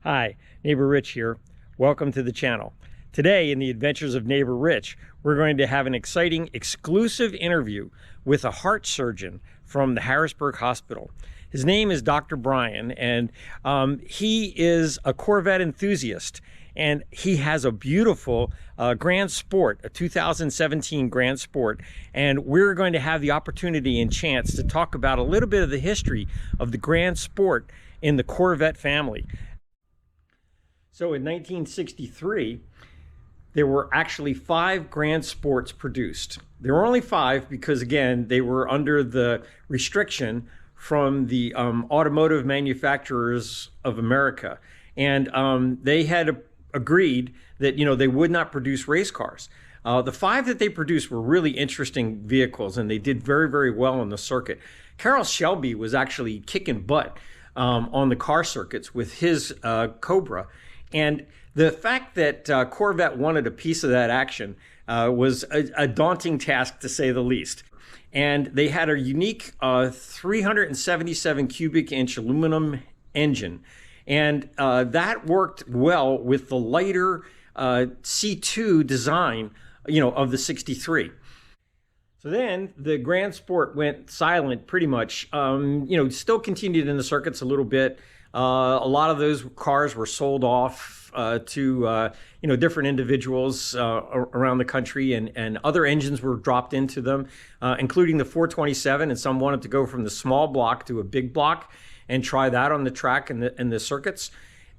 Hi, Neighbor Rich here. Welcome to the channel. Today in the Adventures of Neighbor Rich, we're going to have an exciting exclusive interview with a heart surgeon from the Harrisburg Hospital. His name is Dr. Bryan, and he is a Corvette enthusiast, and he has a beautiful Grand Sport, a 2017 Grand Sport, and we're going to have the opportunity and chance to talk about a little bit of the history of the Grand Sport in the Corvette family. So in 1963, there were actually 5 Grand Sports produced. There were only 5 because, again, they were under the restriction from the automotive manufacturers of America. And they had agreed that, they would not produce race cars. The 5 that they produced were really interesting vehicles, and they did very, very well on the circuit. Carroll Shelby was actually kicking butt on the car circuits with his Cobra. And the fact that Corvette wanted a piece of that action was a daunting task, to say the least. And they had a unique 377 cubic inch aluminum engine. And that worked well with the lighter C2 design, of the 63. So then the Grand Sport went silent pretty much, still continued in the circuits a little bit. A lot of those cars were sold off to different individuals around the country, and other engines were dropped into them, including the 427, and some wanted to go from the small block to a big block and try that on the track and the circuits.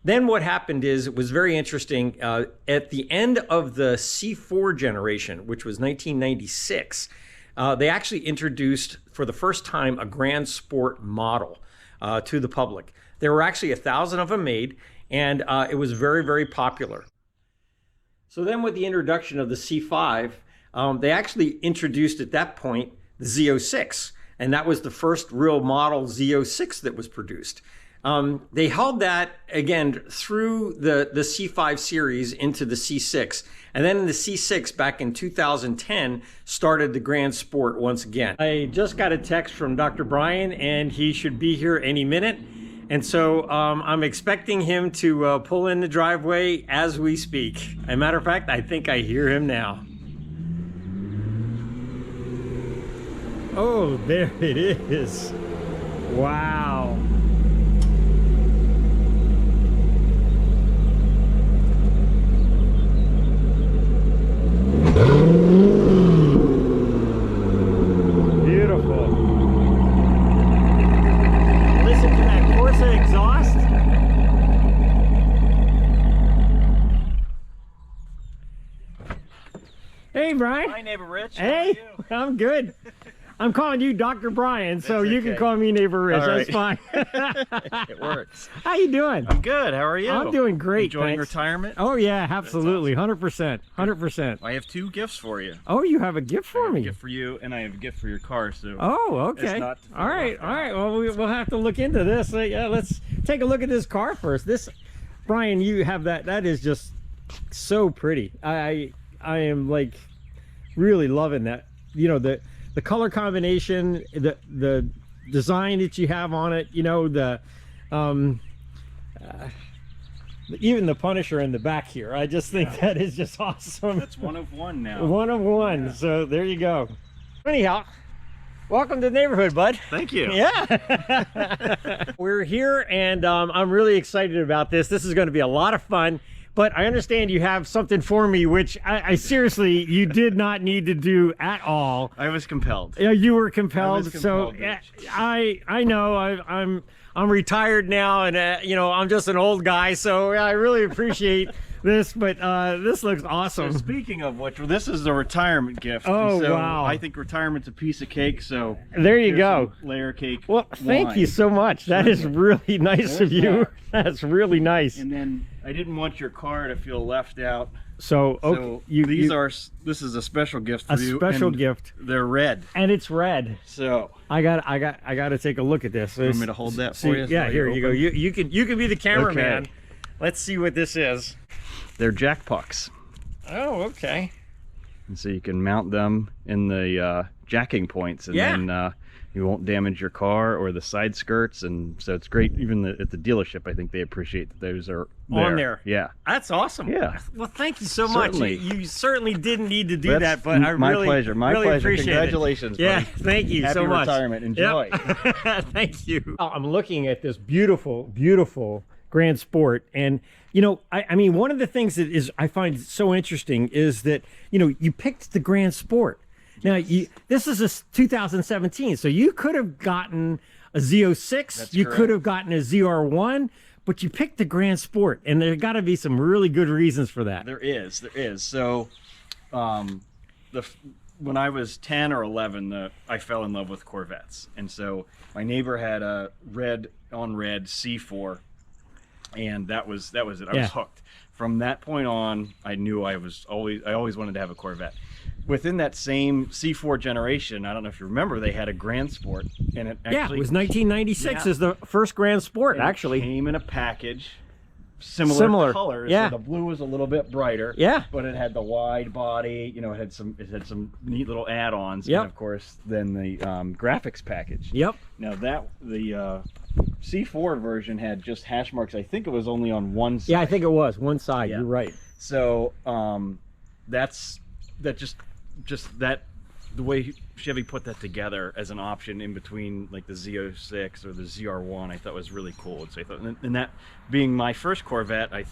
Then what happened is, it was very interesting, at the end of the C4 generation, which was 1996, they actually introduced for the first time a Grand Sport model to the public. There were actually 1,000 of them made, and it was very, very popular. So then with the introduction of the C5, they actually introduced at that point the Z06, and that was the first real model Z06 that was produced. They held that, again, through the C5 series into the C6. And then in the C6, back in 2010, started the Grand Sport once again. I just got a text from Dr. Bryan, and he should be here any minute. And so I'm expecting him to pull in the driveway as we speak. As a matter of fact, I think I hear him now. Oh, there it is. Wow. Beautiful. Listen to that Corsa exhaust. Hey, Bryan. Hi, Neighbor Rich. Hey, I'm good. I'm calling you Dr. Bryan, so you can call me Neighbor Rich. Right. That's fine. It works. How you doing? I'm good. How are you? I'm doing great. Enjoying thanks. retirement? Oh yeah, absolutely. 100%. 100%. I have 2 gifts for you. Oh, you have a gift for me? I have a gift for you, and I have a gift for your car. So. Oh, okay. All right. Well, we'll have to look into this. Yeah, let's take a look at this car first. This, Bryan, you have that. That is just so pretty. I am like really loving that. The color combination, the design that you have on it, even the Punisher in the back here. I just think that is just awesome. That's one of one now. One of one. Yeah. So there you go. Anyhow, welcome to the neighborhood, bud. Thank you. Yeah. We're here, and I'm really excited about this. This is going to be a lot of fun. But I understand you have something for me, which I seriously, you did not need to do at all. I was compelled. Yeah, you were compelled. So I know I'm retired now, and I'm just an old guy. So I really appreciate this. But this looks awesome. So speaking of which, this is a retirement gift. Oh, so wow! I think retirement's a piece of cake. So there you go. Layer cake. Well, thank you so much. That is really nice of you. That's really nice. And then I didn't want your car to feel left out. So okay, this is a special gift for you. A special gift. They're red. And it's red. So I got to take a look at this. You want me to hold that for you? Yeah, here you go. You can be the cameraman. Okay. Let's see what this is. They're jack pucks. Oh, okay. And so you can mount them in the jacking points, and then you won't damage your car or the side skirts, and so it's great. Even at the dealership, I think they appreciate that those are there. On there. Yeah, That's awesome. Yeah. Well, thank you so Certainly. much. You certainly didn't need to do that, but I my really, pleasure. My really pleasure. appreciate Congratulations. it. Yeah, buddy. thank you Happy so much. retirement. Enjoy. Yep. Thank you. I'm looking at this beautiful, beautiful Grand Sport, and you know, I mean, one of the things that I find so interesting is that, you know, you picked the Grand Sport. Now, this is a 2017, so you could have gotten a Z06, That's you correct. could have gotten a ZR1, but you picked the Grand Sport, and there got to be some really good reasons for that. There is. So, when I was 10 or 11, I fell in love with Corvettes, and so my neighbor had a red C4, and that was it. I was hooked. From that point on, I knew I always wanted to have a Corvette. Within that same C4 generation, I don't know if you remember, they had a Grand Sport, and it actually, Yeah, it was 1996 Yeah. is the first Grand Sport, and it actually. came in a package, similar colors. Yeah. So the blue was a little bit brighter. Yeah. But it had the wide body. You know, it had some neat little add-ons. Yep. And of course, then the graphics package. Yep. Now the C4 version had just hash marks. I think it was only on one side. Yeah, I think it was one side. Yeah. You're right. So that the way Chevy put that together as an option in between like the Z06 or the ZR1, I thought was really cool. So I thought, and that being my first Corvette, I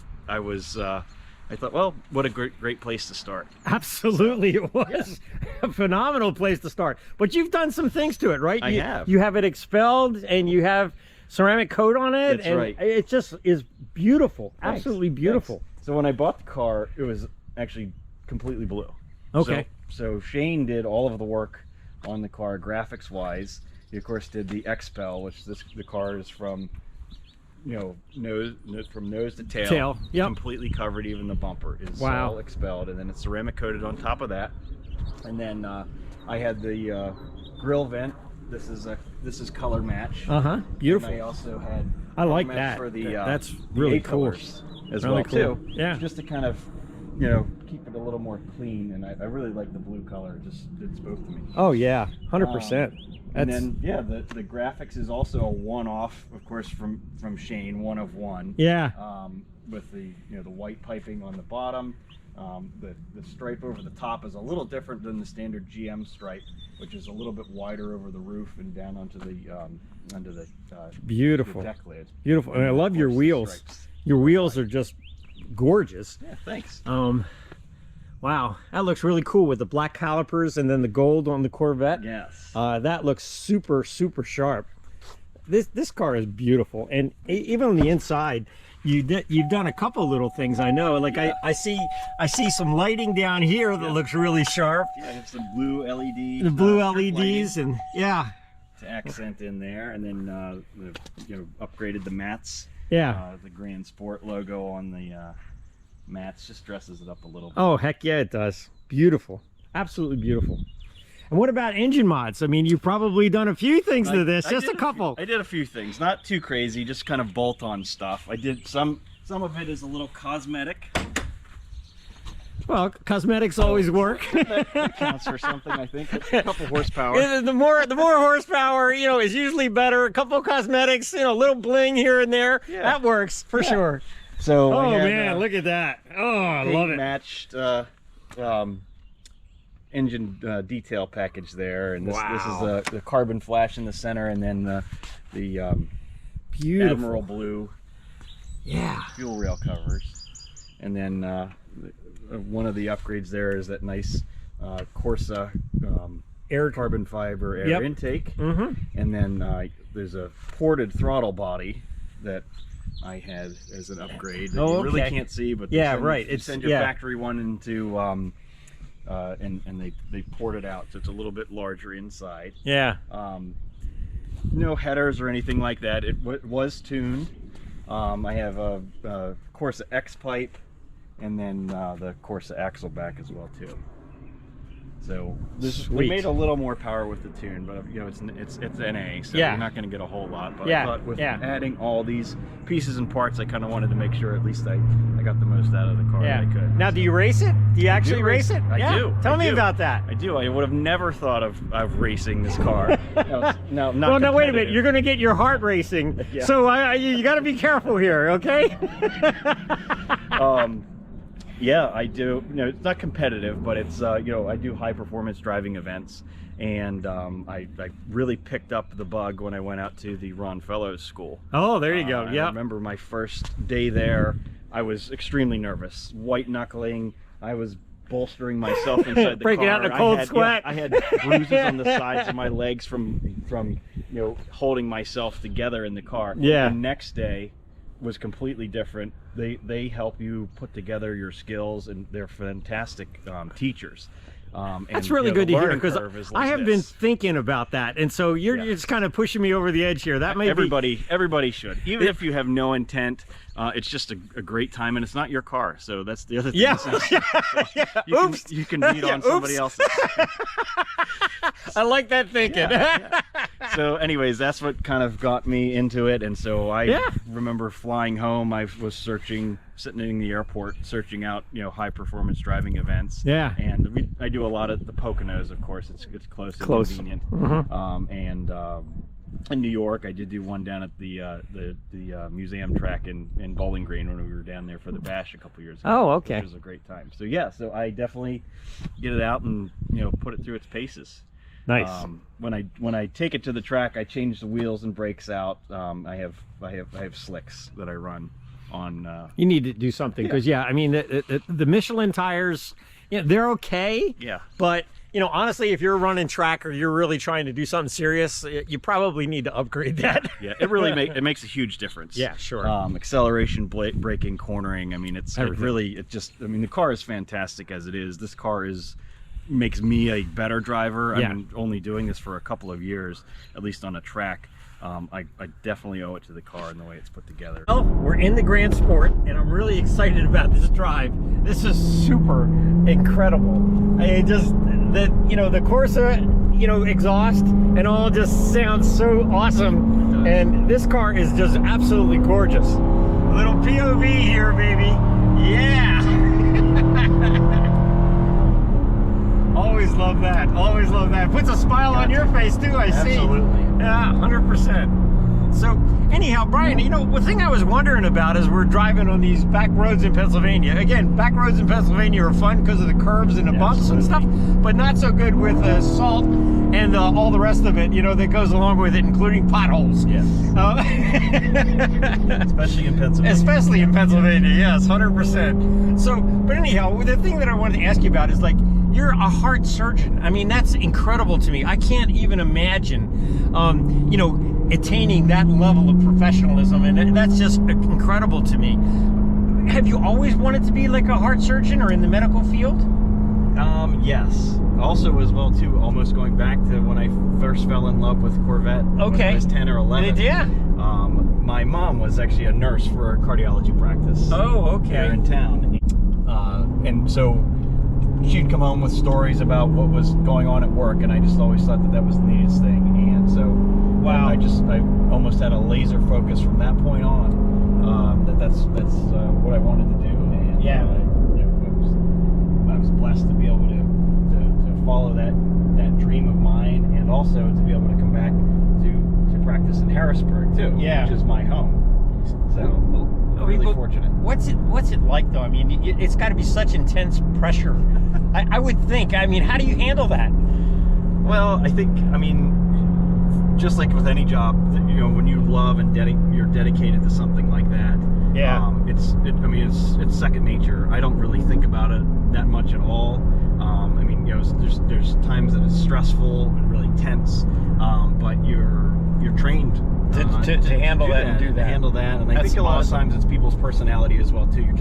thought, well, what a great place to start. Absolutely, it was a phenomenal place to start. But you've done some things to it, right? I have. You have it expelled, and you have ceramic coat on it. That's and right. It just is beautiful. Thanks. Absolutely beautiful. Thanks. So when I bought the car, it was actually completely blue. Okay. So Shane did all of the work on the car graphics wise. He of course did the expel, which the car is from, you know, nose to tail. Yep. Completely covered. Even the bumper is Wow. all expelled, and then it's ceramic coated on top of that. And then I had the grill vent. This is color match. Beautiful. And I also had I like color match that. for the That's the really A-pillars as Really well cool. too. Yeah. Just to kind of, you know, keep it a little more clean, and I really like the blue color. It spoke to me. Oh yeah, 100%. And then yeah, the graphics is also a one-off, of course, from Shane, one of one. Yeah. With the the white piping on the bottom, the stripe over the top is a little different than the standard GM stripe, which is a little bit wider over the roof and down onto the Beautiful. the deck lid. Beautiful, and I love your Of course, the wheels. stripes. Your wheels are just gorgeous. Yeah, thanks. Wow, that looks really cool with the black calipers and then the gold on the Corvette. Yes. That looks super sharp. This car is beautiful, and even on the inside, you've done a couple little things. I know, like I see some lighting down here that looks really sharp. Yeah, I have some blue LEDs. The blue strip LEDs, lighting and yeah, to accent in there, and then upgraded the mats. yeah. The Grand Sport logo on the mats just dresses it up a little bit. Oh heck yeah, it does. Beautiful, absolutely beautiful. And what about engine mods? I mean, you've probably done a few things to this, just a couple. I did a few things, not too crazy, just kind of bolt-on stuff. I did some of it is a little cosmetic. Well, cosmetics always work. That counts for something, I think. It's a couple horsepower. Yeah, the more horsepower, is usually better. A couple of cosmetics, a little bling here and there. Yeah. That works for sure. So Oh I had, man, look at that. Oh, I love it. matched engine detail package there, and this Wow. is the carbon flash in the center, and then the Beautiful. Admiral blue Yeah. fuel rail covers, and then one of the upgrades there is that nice Corsa Air carbon fiber air Yep. intake, Mm-hmm. and then there's a ported throttle body that I had as an upgrade that Oh, you really okay. can't see, but Yeah, they send, right. you It's- send your yeah. factory one into and they port it out, so it's a little bit larger inside. Yeah. No headers or anything like that. It was tuned. I have a Corsa X pipe, and then the Corsa axle back as well too. So we Sweet. made a little more power with the tune, but you know it's NA, so Yeah. you're not going to get a whole lot. But Yeah, I thought with yeah. adding all these pieces and parts, I kind of wanted to make sure at least I got the most out of the car that I could. Now, do you race it? Do you actually race it? I Yeah. do. Tell I me do. about that. I do. I would have never thought of racing this car. No, not Well, now wait a minute. competitive. You're going to get your heart racing, Yeah. so you got to be careful here, okay? Yeah, I do. You know, it's not competitive, but it's you know, I do high performance driving events, and I really picked up the bug when I went out to the Ron Fellows School. Oh, there you go. I Yeah. remember my first day there. I was extremely nervous, white knuckling. I was bolstering myself inside the Breaking car. out in a cold sweat. I had bruises on the sides of my legs from you know, holding myself together in the car. Yeah. The next day was completely different. They help you put together your skills, and they're fantastic teachers. That's and, really you know, good the to hear, learning because curve is I like have been this. thinking about that, and so you're just kind of pushing me over the edge here. That may Everybody should, even if you have no intent. It's just a great time, and it's not your car, so that's the other thing. Yeah. Oops. You can beat on somebody else's. I like that thinking. Yeah. So anyways, that's what kind of got me into it, and so I remember flying home. I was sitting in the airport, searching out, you know, high performance driving events. Yeah. And I do a lot of the Poconos, of course. It's close and convenient. In New York, I did do one down at the museum track in Bowling Green when we were down there for the Bash a couple years ago. Oh, okay. Which was a great time. So yeah, so I definitely get it out and, you know, put it through its paces. Nice. When I take it to the track, I change the wheels and brakes out. I have slicks that I run on. You need to do something, because I mean the Michelin tires, they're okay. Yeah. But you know, honestly, if you're running track or you're really trying to do something serious, you probably need to upgrade that. Yeah, it really makes a huge difference. Yeah, sure. Acceleration, braking, cornering. I mean, I mean, the car is fantastic as it is. This car makes me a better driver. Yeah. I've been only doing this for a couple of years, at least on a track. I definitely owe it to the car and the way it's put together. Well, we're in the Grand Sport, and I'm really excited about this drive. This is super incredible. I just, the Corsa, exhaust and all just sounds so awesome. And this car is just absolutely gorgeous. A little POV here, baby. Yeah. Always love that. Always love that. Puts a smile on your face too, I see. Absolutely. Yeah, 100%. So anyhow, Brian, the thing I was wondering about is we're driving on these back roads in Pennsylvania. Again, back roads in Pennsylvania are fun because of the curves and the bumps and stuff, but not so good with salt and all the rest of it, that goes along with it, including potholes. Yes. Especially in Pennsylvania. Especially in Pennsylvania, yes, 100%. So, but anyhow, the thing that I wanted to ask you about is, like, you're a heart surgeon. I mean, that's incredible to me. I can't even imagine, attaining that level of professionalism, and that's just incredible to me. Have you always wanted to be like a heart surgeon or in the medical field? Yes. Also, as well too, almost going back to when I first fell in love with Corvette. Okay. When I was 10 or 11. Yeah. My mom was actually a nurse for a cardiology practice. Oh, okay. Here in town, and so she'd come home with stories about what was going on at work, and I just always thought that was the neatest thing. And so, wow, I almost had a laser focus from that point on. That's what I wanted to do. And yeah, I was blessed to be able to follow that dream of mine, and also to be able to come back to practice in Harrisburg too, which is my home. So really fortunate. What's it like though? I mean, it's got to be such intense pressure. I would think. I mean, how do you handle that? Well, I think, just like with any job, when you love and you're dedicated to something like that. Yeah. It's second nature. I don't really think about it that much at all. There's times that it's stressful and really tense, but you're trained to handle that and do that. Handle that, and I think a lot of times it's people's personality as well too.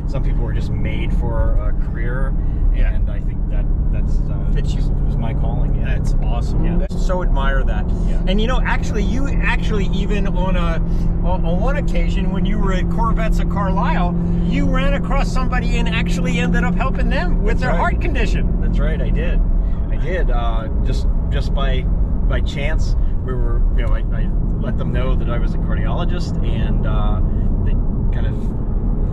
Some people are just made for a career, and I think that's fits you. It was my calling. Yeah. That's awesome. Yeah. So admire that. Yeah. And you actually even on one occasion when you were at Corvette's at Carlisle, you ran across somebody and actually ended up helping them with their heart condition. That's right. I did. Just by chance, we were, you know, I let them know that I was a cardiologist, and they kind of,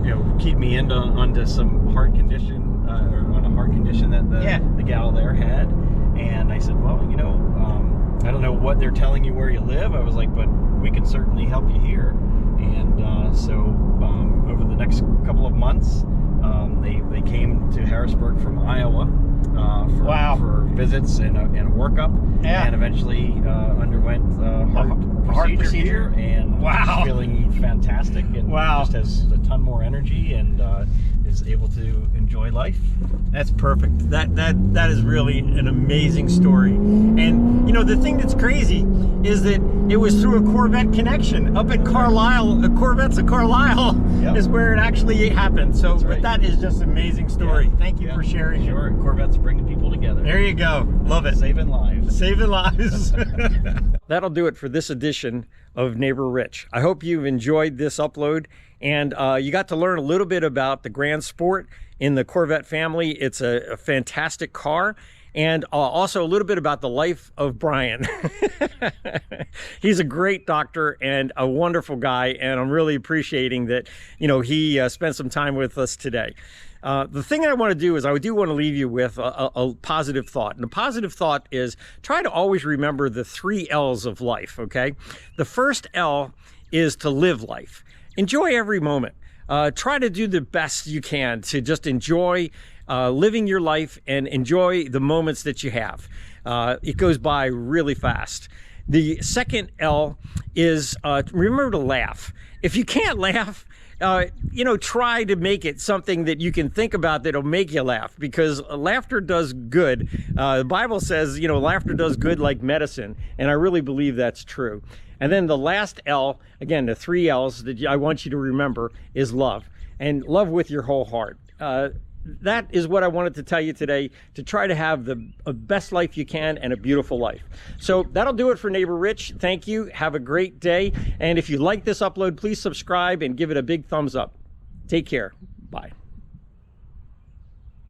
you know, keyed me onto some heart condition, or on a heart condition that the gal there had. And I said, well, you know, I don't know what they're telling you where you live. I was like, but we can certainly help you here. And so over the next couple of months, they came to Harrisburg from Iowa for visits and a workup, and eventually underwent heart procedure and feeling fantastic, and just has a ton more energy, and is able to enjoy life. That's perfect. That is really an amazing story. And you know, the thing that's crazy is that it was through a Corvette connection up at Carlisle. Corvettes of Carlisle is where it actually happened. So, but that is just an amazing story. Thank you for sharing. Sure, Corvettes bringing people together. There you go. Love it. Saving lives. Saving lives. That'll do it for this edition of Neighbor Rich. I hope you've enjoyed this upload, and you got to learn a little bit about the Grand Sport in the Corvette family. It's a fantastic car, and also a little bit about the life of Bryan. He's a great doctor and a wonderful guy, and I'm really appreciating that, you know, he spent some time with us today. The thing I want to do is I do want to leave you with a positive thought. And the positive thought is try to always remember the 3 L's of life, okay? The first L is to live life. Enjoy every moment. Try to do the best you can to just enjoy living your life and enjoy the moments that you have. It goes by really fast. The second L is remember to laugh. If you can't laugh, you know, try to make it something that you can think about that'll make you laugh, because laughter does good. The Bible says, you know, laughter does good like medicine, and I really believe that's true. And then the last L, again, the 3 L's that I want you to remember is love, and love with your whole heart. That is what I wanted to tell you today, to try to have the best life you can and a beautiful life. So that'll do it for Neighbor Rich. Thank you. Have a great day. And if you like this upload, please subscribe and give it a big thumbs up. Take care. Bye.